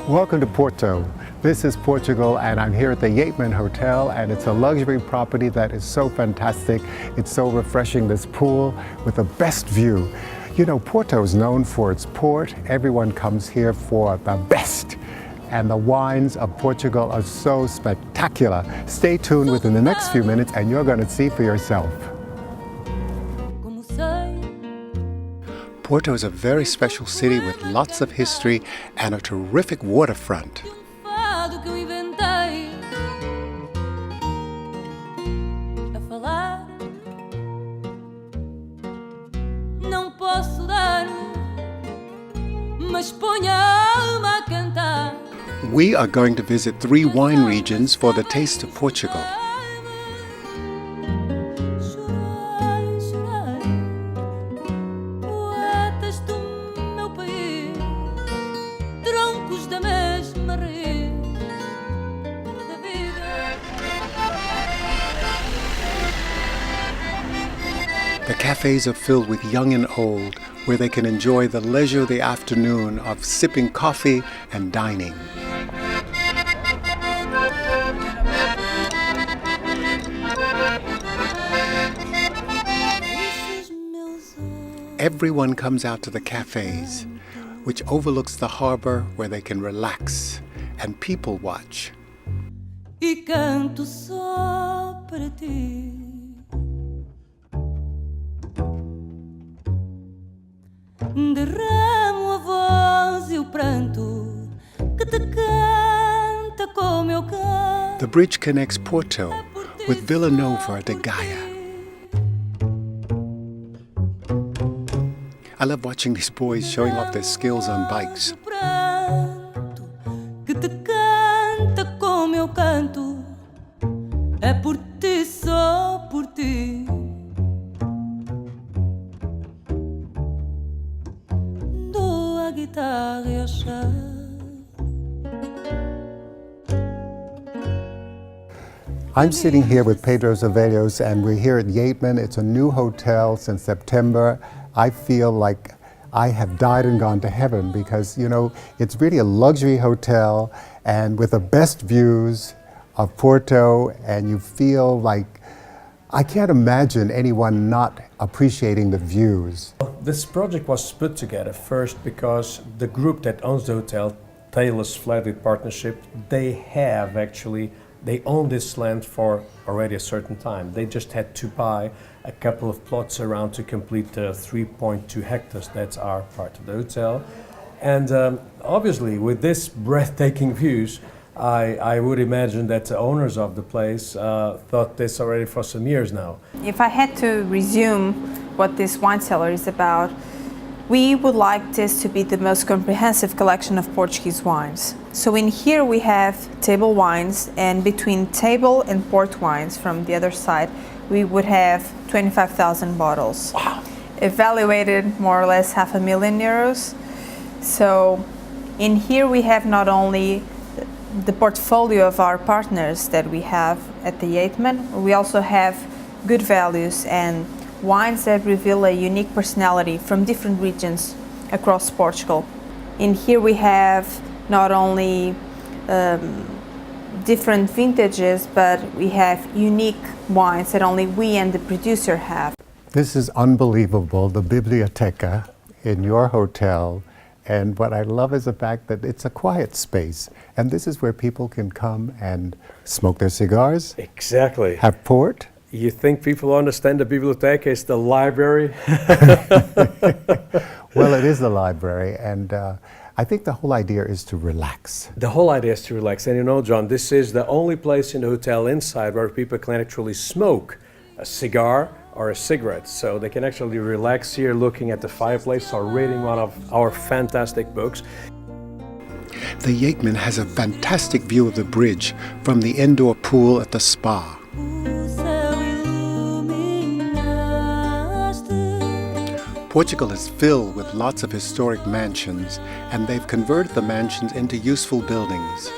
Welcome to Porto. This is Portugal and I'm here at the Yateman Hotel, and it's a luxury property that is so fantastic. It's so refreshing, this pool with the best view. You know, Porto is known for its port. Everyone comes here for the best. And the wines of Portugal are so spectacular. Stay tuned within the next few minutes and you're going to see for yourself. Porto is a very special city with lots of history and a terrific waterfront. We are going to visit 3 wine regions for the taste of Portugal. The cafes are filled with young and old, where they can enjoy the leisure of the afternoon of sipping coffee and dining. Everyone comes out to the cafes, which overlooks the harbor where they can relax and people watch. E canto só para ti. Derramo a voz e o pranto que te canta como eu canto. The bridge connects Porto with Vila Nova de Gaia. I love watching these boys showing off their skills on bikes. Que te canta como eu canto. É por ti, só por ti. Dou a guitarra e a chave. I'm sitting here with Pedro Zavellos and we're here at Yateman. It's a new hotel since September. I feel like I have died and gone to heaven because, you know, it's really a luxury hotel and with the best views of Porto, and you feel like, I can't imagine anyone not appreciating the views. This project was put together first because the group that owns the hotel, Taylor's Flathead Partnership, they own this land for already a certain time. They just had to buy a couple of plots around to complete the 3.2 hectares. That's our part of the hotel. And obviously with this breathtaking views, I would imagine that the owners of the place thought this already for some years now. If I had to resume what this wine cellar is about, we would like this to be the most comprehensive collection of Portuguese wines. So in here we have table wines, and between table and port wines from the other side, we would have 25,000 bottles. Wow. Evaluated more or less €500,000. So in here we have not only the portfolio of our partners that we have at the Yateman, we also have good values and wines that reveal a unique personality from different regions across Portugal. In here we have not only different vintages, but we have unique wines that only we and the producer have. This is unbelievable, the biblioteca in your hotel. And what I love is the fact that it's a quiet space. And this is where people can come and smoke their cigars. Exactly. Have port. You think people understand the biblioteca is the library? Well, it is the library, and I think the whole idea is to relax. The whole idea is to relax. And you know, John, this is the only place in the hotel inside where people can actually smoke a cigar or a cigarette. So they can actually relax here looking at the fireplace or reading one of our fantastic books. The Yateman has a fantastic view of the bridge from the indoor pool at the spa. Portugal is filled with lots of historic mansions, and they've converted the mansions into useful buildings.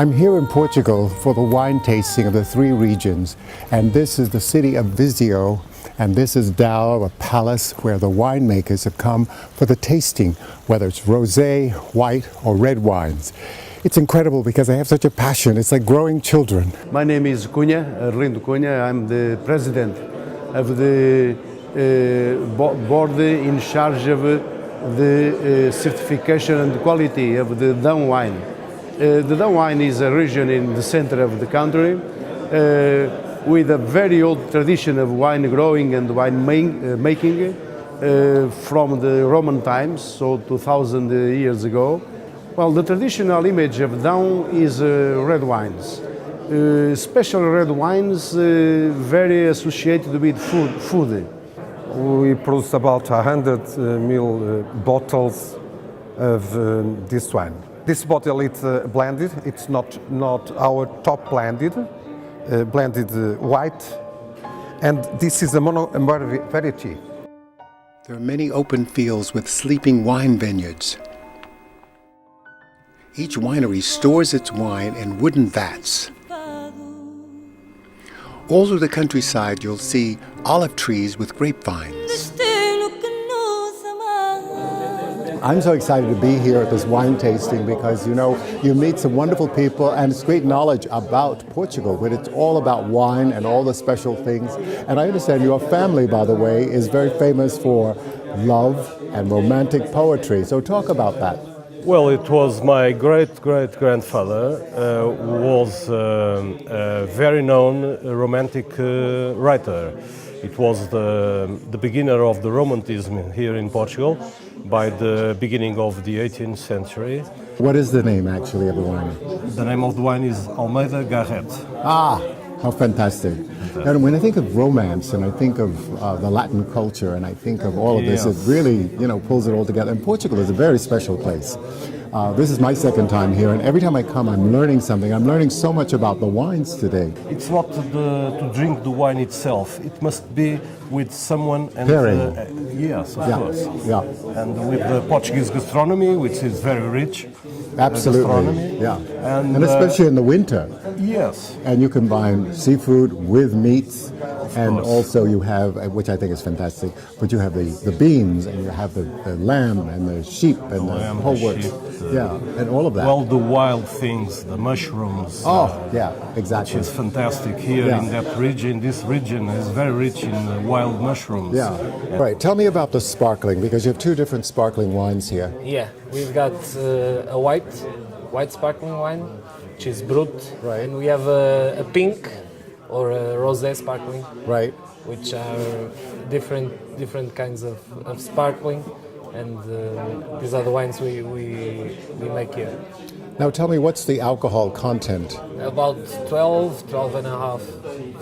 I'm here in Portugal for the wine tasting of the three regions, and this is the city of Viseu, and this is Dow, a palace where the winemakers have come for the tasting, whether it's rosé, white, or red wines. It's incredible because they have such a passion. It's like growing children. My name is Cunha, Arlindo Cunha. I'm the president of the board in charge of the certification and quality of the Down wine. The Down wine is a region in the center of the country with a very old tradition of wine growing and wine making from the Roman times, so 2000 years ago. Well, the traditional image of Down is red wines, special red wines very associated with food. We produce about 100 ml bottles of this wine. This bottle is blended. It's not our top blended white, and this is a mono variety. There are many open fields with sleeping wine vineyards. Each winery stores its wine in wooden vats. All through the countryside, you'll see olive trees with grapevines. I'm so excited to be here at this wine tasting because, you know, you meet some wonderful people and it's great knowledge about Portugal, but it's all about wine and all the special things. And I understand your family, by the way, is very famous for love and romantic poetry. So talk about that. Well, it was my great-great-grandfather who was a very known romantic writer. It was the beginner of the Romanticism here in Portugal by the beginning of the 18th century. What is the name, actually, of the wine? The name of the wine is Almeida Garrett. Ah, how fantastic. And when I think of romance and I think of the Latin culture and I think of all of this, it really, you know, pulls it all together. And Portugal is a very special place. This is my second time here, and every time I come, I'm learning something. I'm learning so much about the wines today. It's not to drink the wine itself. It must be with someone. And, pairing. Yes, of course. Yeah. And with the Portuguese gastronomy, which is very rich. Absolutely. Yeah. And especially in the winter. Yes. And you combine seafood with meats. And course. also you have, which I think is fantastic, but you have the beans and you have the lamb and the sheep and the whole works. Yeah, and all of that. Well, the wild things, the mushrooms. Oh, yeah, exactly. Which is fantastic here in that region. This region is very rich in wild mushrooms. Yeah. Right. Tell me about the sparkling, because you have two different sparkling wines here. Yeah, we've got a white sparkling wine, which is Brut. Right. And we have a pink or a rosé sparkling. Right. Which are different kinds of sparkling. And these are the wines we make here. Now tell me, what's the alcohol content? About 12 and a half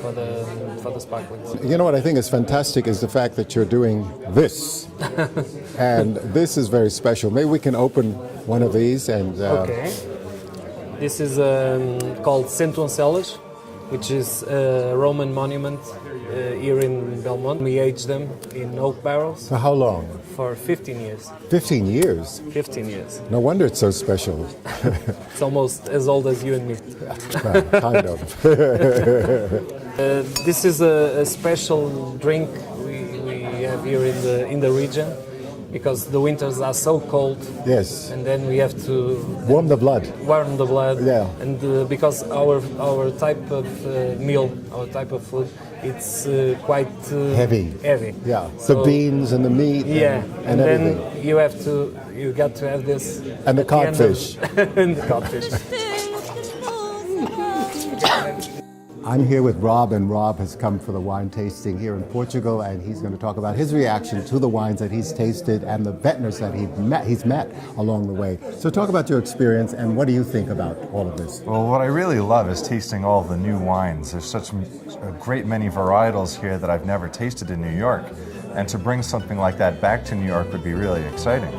for the sparklings. You know what I think is fantastic is the fact that you're doing this. And this is very special. Maybe we can open one of these and... Okay. This is called Centoncelas, which is a Roman monument here in Belmont. We aged them in oak barrels. For how long? For 15 years. 15 years? 15 years. No wonder it's so special. It's almost as old as you and me. Well, kind of. This is a special drink we have here in the region, because the winters are so cold. Yes. And then we have to warm the blood. Warm the blood. Yeah. And because our type of meal, our type of food, it's quite heavy. Heavy. Yeah. So, the beans and the meat. Yeah. And everything. Then you got to have this. And the codfish. And the codfish. I'm here with Rob, and Rob has come for the wine tasting here in Portugal, and he's going to talk about his reaction to the wines that he's tasted and the vintners that he's met along the way. So talk about your experience, and what do you think about all of this? Well, what I really love is tasting all the new wines. There's such a great many varietals here that I've never tasted in New York, and to bring something like that back to New York would be really exciting.